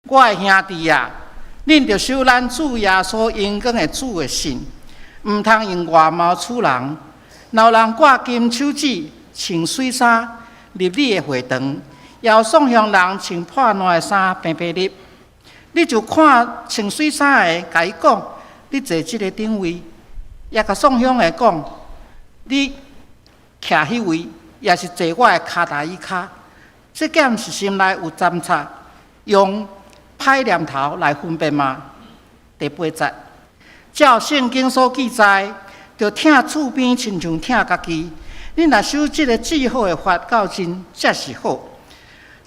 我的兄弟啊，恁着守咱主耶稣因光的主的信，毋通用外貌处人。若有人挂金手指、穿水衫入你的会堂，也有送向人穿破烂的衫平平入，你就看穿水衫的，甲伊讲，你坐即个顶位，也甲送向的讲，你徛迄位，也是坐我的骹台椅骹。这件是心内有侦察，用歹念头来分辨吗？第八节，照圣经所记载，着疼厝边亲像疼家己。恁若守即个最好的法到真，才是好。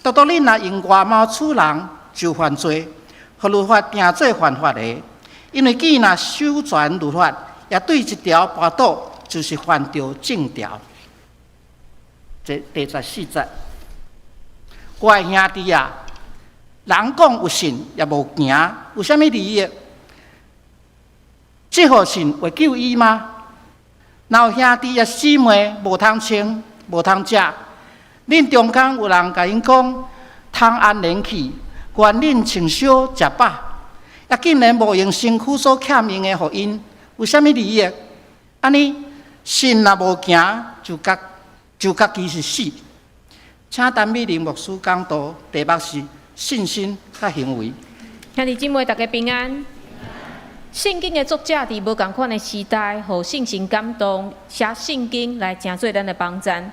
独独恁若用外貌处人，就犯罪，互律法定做犯法的。因为既若守全律法，也对一条跋倒，就是犯着正条。这第14节。我的兄弟啊，人讲有信也无行，有啥物利益？这号信会救伊吗？若有兄弟也姊妹无通穿，无通食，恁中间有人甲因讲，通安连去，愿恁穿烧食饱，也竟然无用身躯所欠用的互因，有啥物利益？安尼信若无行，就家己是死。请陈美玲牧师讲道，题目是信心甲行为。兄弟姊妹，大家平安。圣经的作者伫无共款的时代，互信心感动，写圣经来成做咱的帮赞。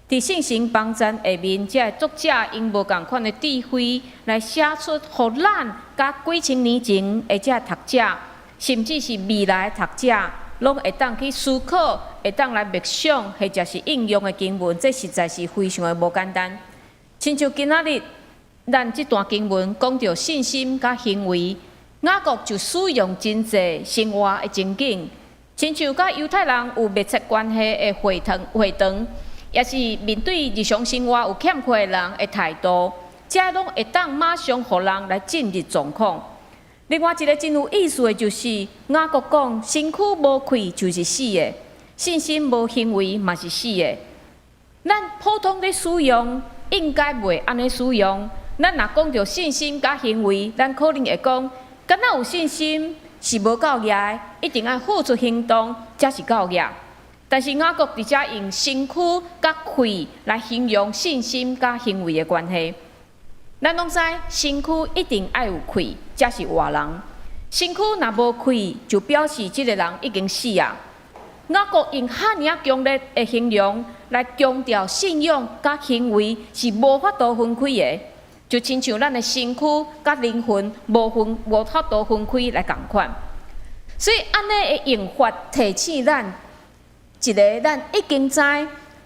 伫信心帮赞下面，这作者用无共款的智慧来写出，互咱甲几千年前的这读者，甚至是未来的读者，拢会当去思考，会当来默想，或者是应用的经文，这实在是非常的无简单。亲像今仔日，咱这段经文讲到信心甲行为，雅各就使用真济生活的情景，亲像甲犹太人有密切关系的会堂，也是面对日常生活有欠缺的人的态度，这拢会当马上互人来进入状况。另外一个真有意思的就是，雅各讲身躯无气就是死的，信心无行为嘛是死的。咱普通咧使用，应该袂安尼使用。咱若讲到信心甲行为，咱可能会讲，敢若有信心是无够业的，一定要付出行动才是够业。但是雅各直接用身躯甲气来形容信心甲行为的关系。咱拢知身躯一定爱有气，才是活人。身躯若无气，就表示这个人已经死啊。雅各用遐尔强烈的形容来强调信仰甲行为是无法度分开的，就亲像咱的身躯甲灵魂无法度分开来共款。所以安尼的用法提醒咱一个咱已经知，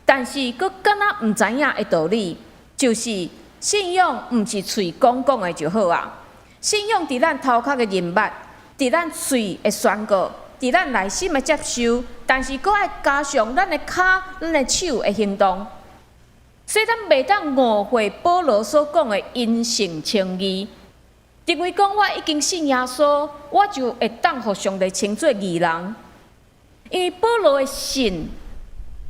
但是佫敢若毋知影的道理，就是信仰毋是嘴讲讲的就好啊。信仰伫咱头壳的认捌，伫咱嘴的宣告，伫咱内心的接受，但是佫爱加上咱的骹、咱的手的行动。所以咱袂当误会保罗所讲的因信称义，认为讲我已经信耶稣，我就会当互上帝称作义人。因为保罗的信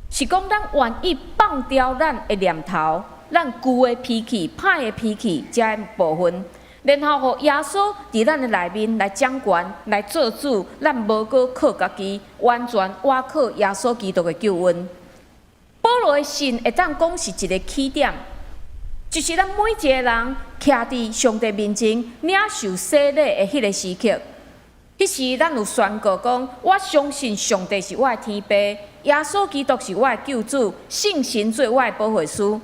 是讲咱愿意放掉咱的念头。咱旧的脾气、歹的脾气，这部分，然后互耶稣伫咱的内面来掌权、来做主，咱无搁靠家己，完全倚靠耶稣基督的救恩。保罗的信会当讲是一个起点，就是咱每一个人徛伫上帝面前领受洗礼的迄个时刻。迄时咱有宣告讲，我相信上帝是我的天父，耶稣基督是我的救主，圣神做我的保惠师。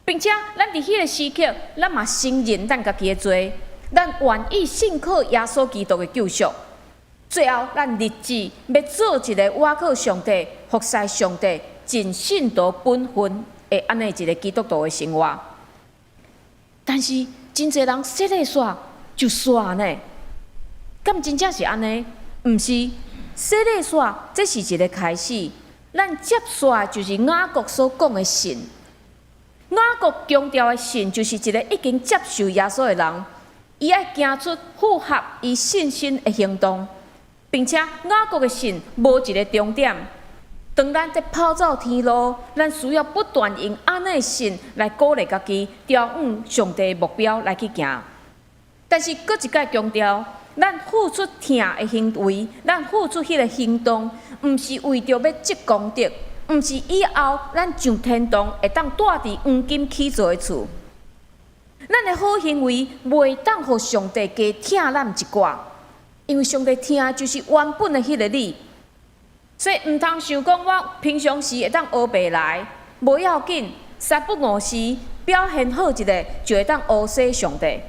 并且，咱伫迄个时刻，咱嘛承认咱家己的罪，咱愿意信靠耶稣基督的救赎。最后，咱立志要做一个倚靠上帝、服侍上帝、尽信徒本分的安尼一个基督徒的生活。但是，真侪人洗礼煞就煞呢？敢真正是安尼？毋是，洗礼煞这是一个开始，咱接煞就是雅各所讲的信。雅各强调的信，就是一个已经接受耶稣的人，伊爱行出符合伊信心的行动，并且雅各的信无一个终点。当咱在跑走天路，咱需要不断用安尼的信来鼓励家己，朝向上帝的目标来去行。但是搁一概强调，咱付出疼的行为，咱付出迄个行动，毋是为着要积功德，毋是以后咱上天堂会当住伫黄金起座的厝。咱的好行为袂当互上帝加疼咱一寡，因为上帝疼就是原本的迄个你。所以毋通想讲我平常时会当学白来，无要紧，三不五时表现好一个就会当学习上帝。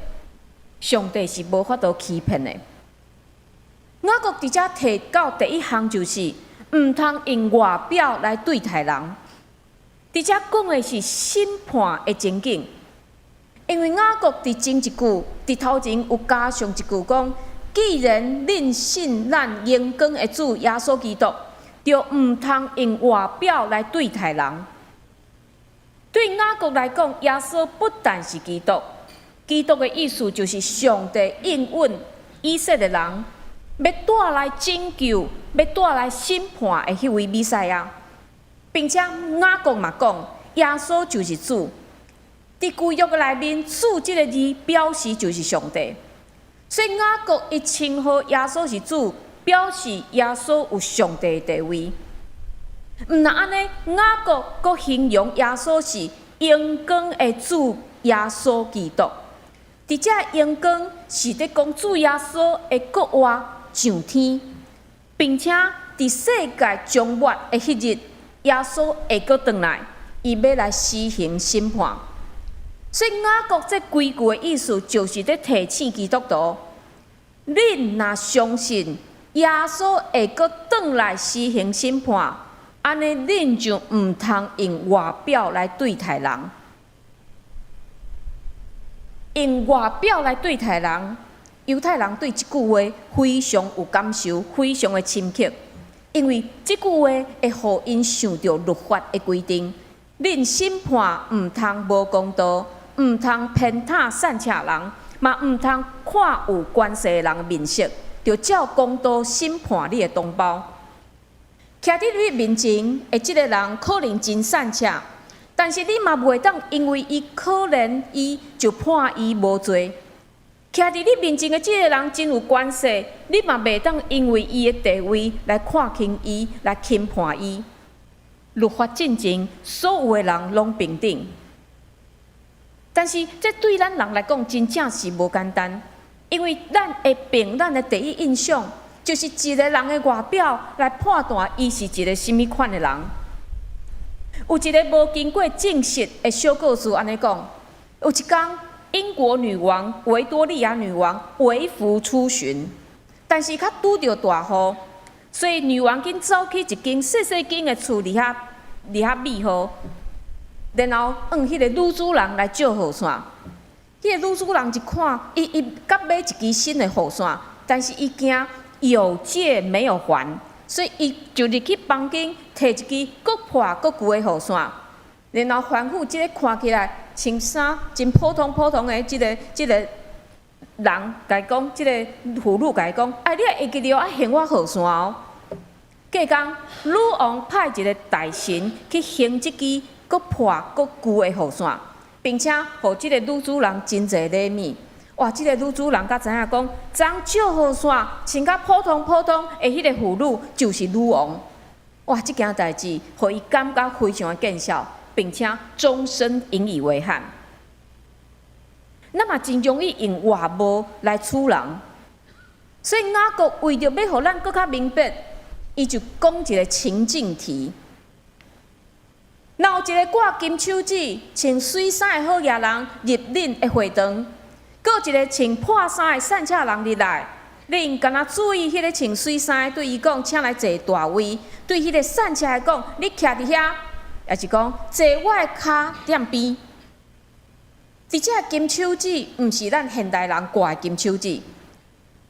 上帝是无法度欺骗的。雅各伫遮提到第一项就是毋通用外表来对待人。伫遮讲的是审判的情景，因为雅各伫前一句伫头前有加上一句讲：既然恁信咱荣光的主耶稣基督，就毋通用外表来对待人。对雅各来讲，耶稣不但是基督，基督的意思就是上帝应允以色列人要带来拯救、要带来审判的迄位弥赛亚，并且雅各嘛讲，耶稣就是主。伫旧约内面，主这个字表示就是上帝，所以雅各一称呼耶稣是主，表示耶稣有上帝的地位。毋但安尼，雅各阁形容耶稣是荣光的主耶稣基督。伫遮荣光是伫讲主耶稣会国活上天，并且伫世界终末的迄日，耶稣会阁转来，伊要来施行审判。所以雅各这几句的意思，就是伫提醒基督徒：恁若相信耶稣会阁转来施行审判，安尼恁就毋通用外表来对待人。用外表来对待人，犹太人对即句话非常有感受，非常的深刻，因为即句话会互因想到律法的规定：恁审判毋通无公道，毋通偏袒善车人，嘛毋通看有关系的人面色，就照公道审判你的同胞。徛伫你面前的即个人可能真善车，但是你嘛袂当因为伊可能伊就判伊无罪。徛伫你面前的即个人真有关系，你嘛袂当因为伊的地位来看轻伊，来轻判伊。律法进前，所有的人拢平等。但是这对咱人来讲，真正是无简单，因为咱会凭咱的第一印象，就是一个人的外表来判断伊是一个什么款的人。有一个无经过证实的小故事，安尼讲：有一天，英国女王维多利亚女王微服出巡，但是较拄着大雨，所以女王紧走去一间细细间的厝里遐美好。然后，迄个女主人来借雨伞。迄个女主人一看，伊甲买一支新的雨伞，但是伊惊有借没有还，所以伊就入去房间摕一支搁破搁旧的雨伞，然后反复即个看起来穿衫真普通的即个人，甲伊讲，即个妇女甲伊讲，你也会记得要还我雨伞哦。隔天，女王派一个大臣去还即支搁破搁旧的雨伞，并且互即个女主人真侪礼物。哇！即个女主人才知影讲，昨借雨伞穿甲普通的迄个妇女就是女王。哇！即件代志，互伊感觉非常的见笑，并且终身引以为憾。那么真容易用外貌来处人，所以雅各为着要互咱更较明白，伊就讲一个情境题。若有一个挂金手指、穿水衫的好野人入恁的会堂，搁有一个穿破衫的善车人入来，恁敢若注意迄个穿水衫对伊讲，请来坐大位；对迄个善车的讲，你徛伫遐，也是讲坐我的骹踮边。而且金手指毋是咱现代人挂的金手指，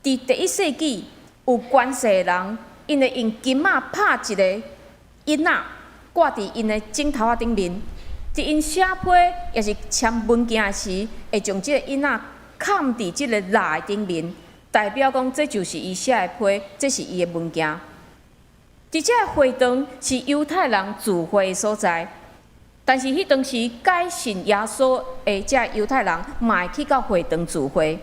伫第一世纪有关系的人，因会用金仔拍一个印仔。挂伫因的枕头仔顶面，伫因写批也是签文件时，会将即个印仔藏伫即个蜡顶面，代表讲这就是伊写的批，这是伊的文件。伫遮会堂是犹太人聚会的所在，但是迄当时改信耶稣的遮犹太人嘛会去到会堂聚会。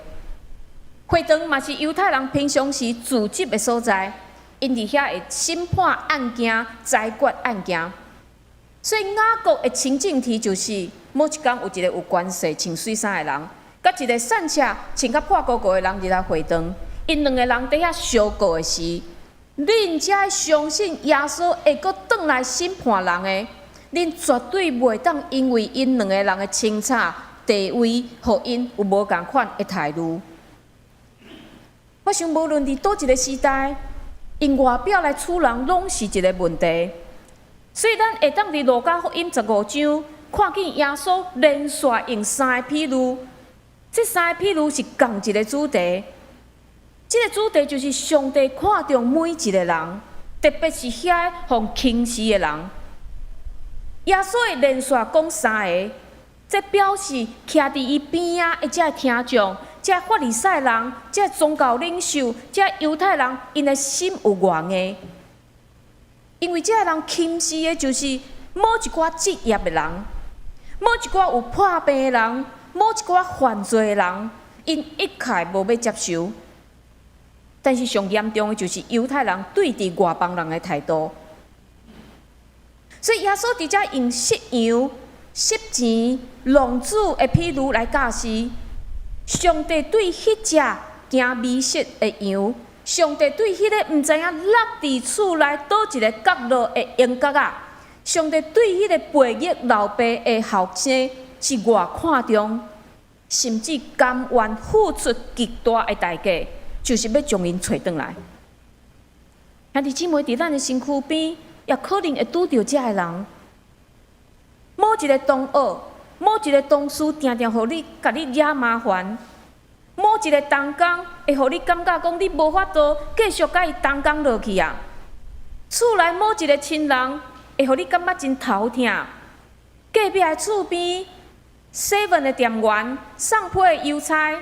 会堂嘛是犹太人平常时聚集的所在，因伫遐会审判案件、裁决案件。所以雅各的情境题就是：某一天有一个有关系、穿水衫的人，甲一个散赤、穿甲破鼓鼓的人入来会堂，因两个人伫遐相告的时，恁才会相信耶稣会阁转来审判人的。恁绝对袂当因为因两个人的清差地位，互因有无共款的态度。我想，无论伫倒一个时代，因外表来处人，拢是一个问题。所以，咱会当伫路加福音15章看见耶稣连续用3个譬喻，这3个譬喻是共一个主题。这个主题就是上帝看重每一个人，特别是遐互轻视的人。耶稣会连续讲3个，这表示徛伫伊边仔的这听众、这法利赛人、这宗教领袖、这犹太人，因的心有偌硬。因为这人轻视的就是某一寡职业的人，某一寡有破病的人，某一寡犯罪的人，因一概无要接受。但是上严重的就是犹太人对伫外邦人的态度。所以耶稣伫遮用失羊、失钱、浪子的譬喻来教示，上帝对迄只行迷失的羊，上帝对迄个毋知影落伫厝内倒一个角落的鹰角啊，上帝对迄个背逆老爸的后生是偌看重，甚至甘愿付出极大的代价，就是要将因找转来。兄弟姊妹，伫咱的身躯边，也可能会拄着遮个人，某一个同学，某一个同事，定定互你，甲你惹麻烦；某一个同工，会互你感觉讲你无法度继续甲伊同工落去啊。厝内某一个亲人，会互你感觉真头痛；隔壁的厝边7的店员、送批的邮差、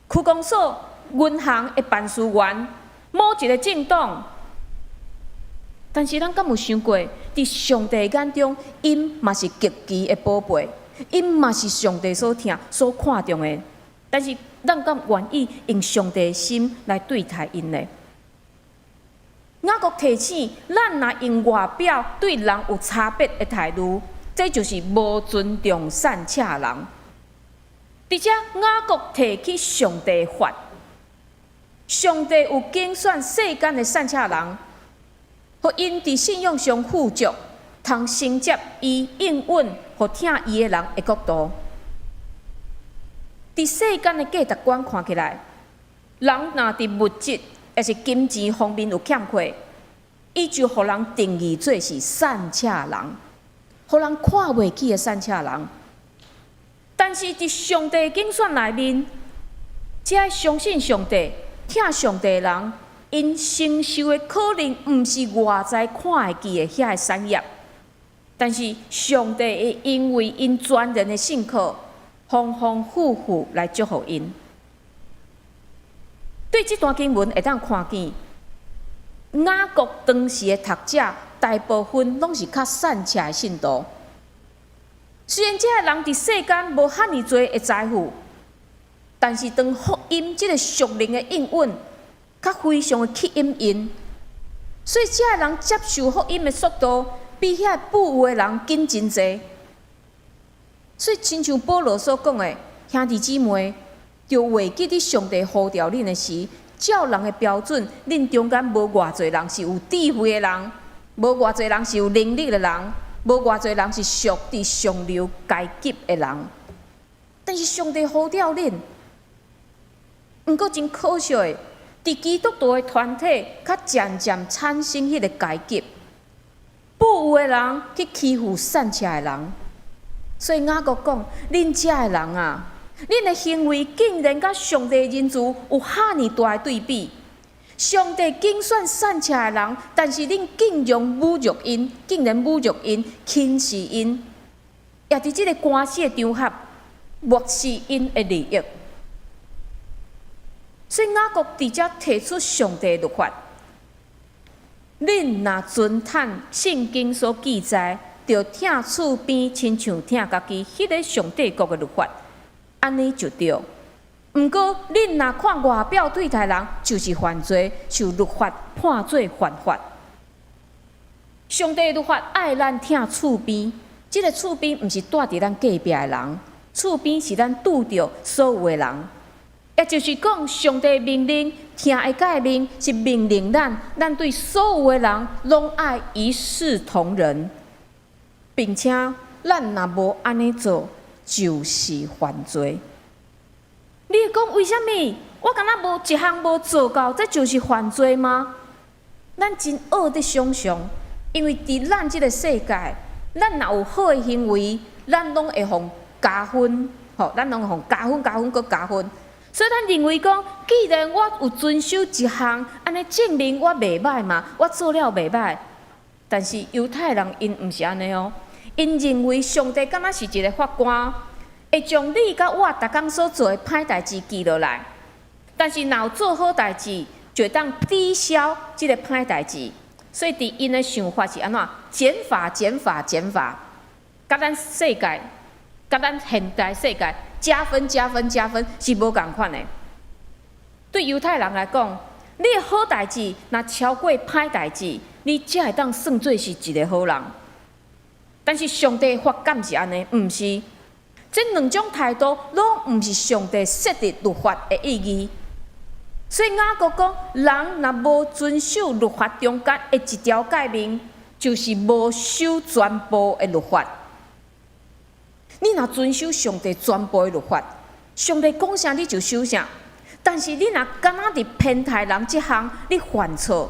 区公所、银行的办事员，某一个政党。但是，咱敢有想过，伫上帝眼中，因嘛是极其的宝贝，因嘛是上帝所听、所看重的。但是，咱敢愿意用上帝的心来对待因呢？雅各提醒，咱若用外表对人有差别的态度，这就是无尊重善赤人。而且，雅各提起上帝的法，上帝有拣选世间的善赤人。互因伫信仰上富足，通承接伊应允互听伊的人的国度。伫世间的价值观看起来，人若伫物质还是金钱方面有欠缺，伊就互人定义做是善赤人，互人看袂起的善赤人。但是伫上帝拣选内面，只要相信上帝、听上帝的人。因承受的可能毋是外在看会见的遐个产业，但是上帝会因为因全人的信靠，丰丰富富来祝福因。对这段经文会当看见，雅各当时的读者大部分拢是较善赤的信徒。虽然这个人伫世间无遐尼多的财富，但是当福音这个属灵的应允。较非常的吸引因，所以这个人接受福音的速度比遐富有的人紧真济。所以，亲像保罗所讲的，兄弟姊妹，就袂记伫上帝呼召恁的时，照人的标准，恁中间无偌侪人是有智慧的人，无偌侪人是有能力的人，无偌侪人是属伫上流阶级的人。但是上帝呼召恁，毋过真可惜的。伫基督徒的团体，较渐渐产生迄个阶级，富有的人去欺负善赤的人，所以雅各讲：恁遮的人啊，恁的行为竟然甲上帝的仁慈有遐尼大的对比。上帝拣选善赤的人，但是恁竟然侮辱因，竟然侮辱因，轻视因，也伫即个官司的场合漠视因的利益。所以雅各伫遮提出上帝的律法，恁若遵趁圣经所记载，着听厝边亲像听家己迄个上帝国的律法，安尼就对。毋过，恁若看外表对待人，就是犯罪，受律法判做犯法。上帝律法爱咱听厝边，即个厝边毋是住伫咱隔壁的人，厝边是咱拄着所有的人。也就是讲，上帝命令听会改命，是命令咱对所有的人拢爱一视同仁，并且咱若无安尼做，就是犯罪。你会讲为虾米？我敢若无一项无做到，这就是犯罪吗？咱真恶的想象，因为伫咱即个世界，咱若有好的行为，咱拢会互加分，咱拢会互加分、搁加分。所以咱认为讲，既然我有遵守一项，安尼证明我袂歹嘛，我做了袂歹。但是犹太人因毋是安尼哦，因认为上帝敢若是一个法官，会将你甲我逐工所做的歹代志记落来。但是若有做好代志，就会当抵消即个歹代志。所以伫因的想法是安怎？减法、甲咱世界、甲咱现代世界。加分是无共款的。对犹太人来讲，你的好代志若超过歹代志，你才会当算做是一个好人。但是上帝的法感是安尼，毋是。这两种态度拢毋是上帝设立律法的意义。所以雅各讲，人若无遵守律法中间的一条诫命，就是无守全部的律法。你若遵守上帝全部的律法，上帝讲啥你就守啥。但是你若敢若伫偏袒人这项，你犯错，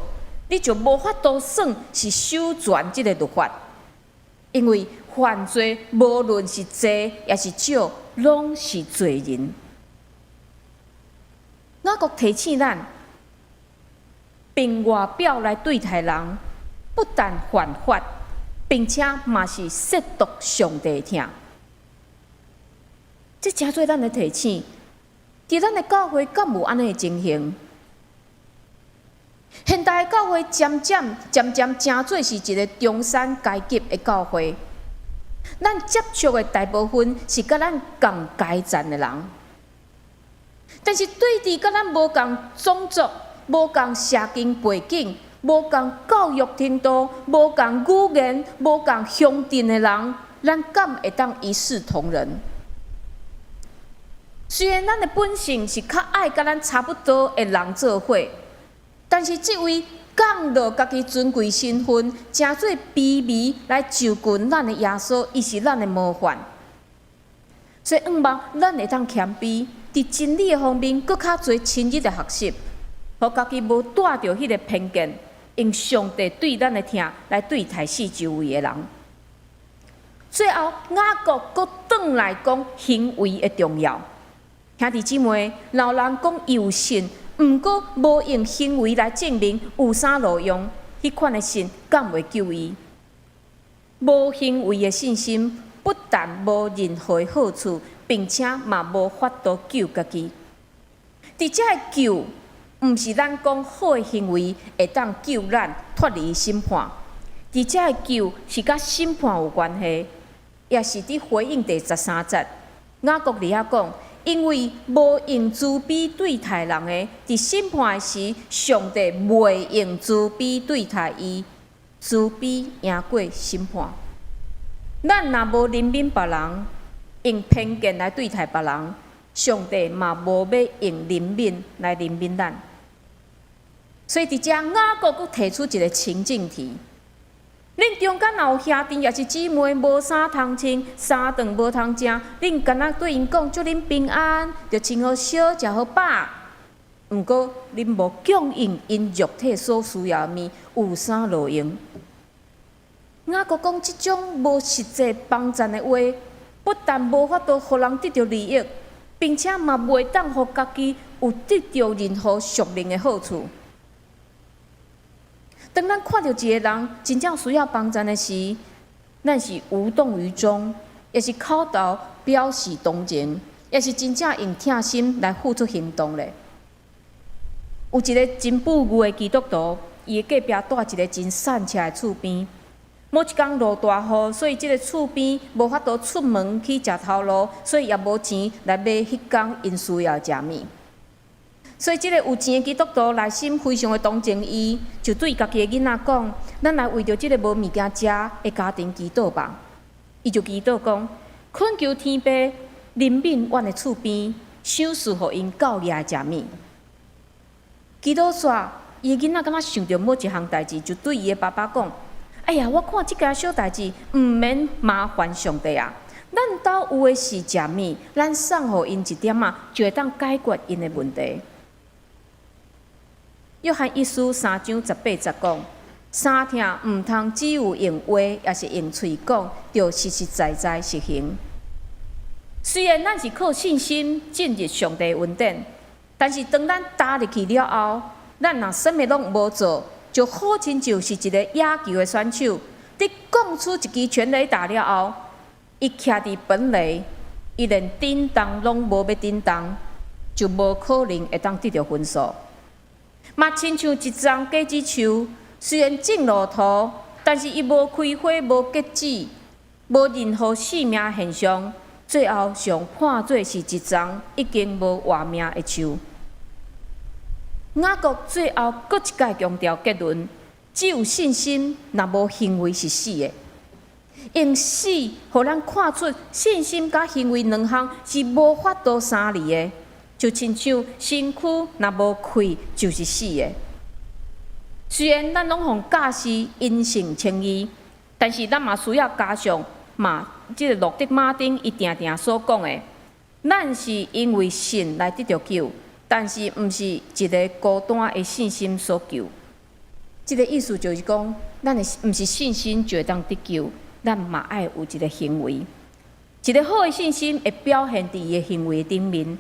你就无法度算是守全这个律法。因为犯罪无论是多也是少，拢是罪人。雅各提醒咱，凭外表来对待人，不但犯法，并且嘛是亵渎上帝听。这诚做咱的提醒，伫咱的教会敢有安尼的情形？现代的教会渐渐诚做是一个中产阶级的教会，咱接触的大部分是甲咱共阶层的人，但是对伫甲咱无共种族、无共社经背景、无共教育程度、无共语言、无共乡镇的人，咱敢会当一视同仁？虽然咱的本性是较爱甲咱差不多的人做伙，但是这位降落家己尊贵身份，诚做卑微来就近咱的耶稣，伊是咱的模范。所以，望咱会当谦卑，伫真理的方面，搁较侪深入的学习，互家己无带着迄个偏见，用上帝对咱的听来对待四周围的人。最后，雅各搁转来讲行为的重要。兄弟姊妹，老人讲有信，毋过无用行为来证明有啥路用，迄款的信敢会救伊？无行为的信心，不但无任何好处，并且嘛无法度救家己。伫遮的救，毋是咱讲好的行为会当救咱脱离审判，伫遮的救是甲审判有关系，也是伫回应第13节，雅各伫遐讲。因为无用慈悲对待人的，伫审判的时，上帝袂用慈悲对待伊，慈悲赢过审判。咱若无怜悯别人，用偏见来对待别人，上帝嘛无要用怜悯来怜悯咱。所以伫遮雅各佫提出一个情境题。恁中间若有兄弟也是姊妹，无啥通亲，三顿无通食，恁敢若对因讲祝恁平安，着穿好烧，食好饱。毋过恁无供应因肉体所需要的物，有啥路用？雅各讲即种无实际帮衬的话，不但无法度互人得到利益，并且嘛袂当互家己有得到任何属灵的好处。当咱看到一个人真正需要帮助的时，咱是无动于衷，也是口头表示同情，也是真正用疼心来付出行动咧。有一个真富裕的基督徒，伊的隔壁住一个真善车的厝边，某一天落大雨，所以即个厝边无法度出门去食头路，所以也无钱来买迄天因需要食物。所以即个有钱的基督徒内心非常的同情伊，就对家己的囡仔讲：咱来为着即个无物件食的家庭祈祷吧。伊就祈祷讲：恳求天父怜悯阮的厝边，赏赐互因够夜食物。祈祷煞，伊的囡仔敢若想到某一项代志，就对伊的爸爸讲：哎呀，我看即件小代志，毋免麻烦上帝啊！咱兜有的是食物，咱送互因一点仔，就会当解决因的问题。约翰一书3章18节讲：三听毋通只有用话，也是用喙讲，要实实在在实行。虽然咱是靠信心进入上帝恩典，但是当咱踏入去了后，咱若什么拢无做，就好亲就是一个野球的选手，伫讲出一支全垒打了后，伊徛伫本垒，伊连叮当拢无要叮当，就无可能会当得到分数。嘛，亲像一丛果子树，虽然种路途，但是伊无开花、无结籽、无任何生命现象，最后上判做是一丛已经无活命的树。雅各最后搁一届强调结论：只有信心，若无行为是死的。用死，互咱看出信心甲行为两项是无法度相离的。就亲像身躯若无气，就是死的。虽然咱拢互教士因信称义，但是咱嘛需要加上即个路德马丁伊定定所讲的，咱是因为信来得到救，但是毋是一个孤单的信心所救。即个意思就是讲，咱的毋是信心就会当得救，咱嘛爱有一个行为。一个好的信心会表现伫伊的行为顶面。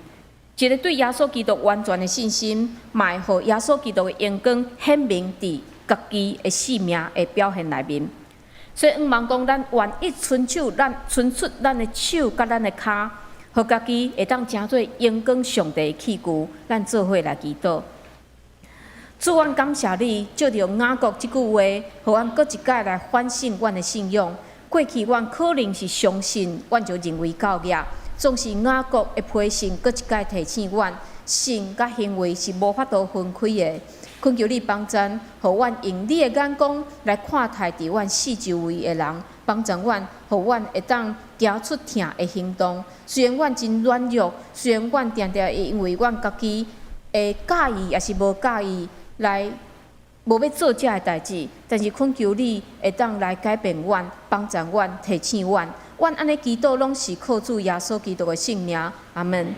一个对耶稣基督完全的信心，嘛会互耶稣基督的荣光显明伫家己的生命的表现内面。所以，毋茫讲咱愿意伸出咱的手甲咱的骹，互家己会当成做荣光上帝的器具，咱做伙来祈祷。主，阮感谢你，借着雅各即句话，互阮搁一摆来反省阮的信仰。过去阮可能是相信，阮就认为够业。总是雅各的批信，搁一届提醒阮，信甲行为是无法度分开的。恳求你帮助，互阮用你的眼光来看待伫阮四周围的人，帮助阮，互阮会当行出疼的行动。虽然阮真软弱，虽然阮常常会因为阮家己会介意，也是无介意来无要做遮的代志，但是恳求你会当来改变阮，帮助阮，提醒阮。阮安尼祈祷，拢是靠主耶稣基督的圣名，阿门。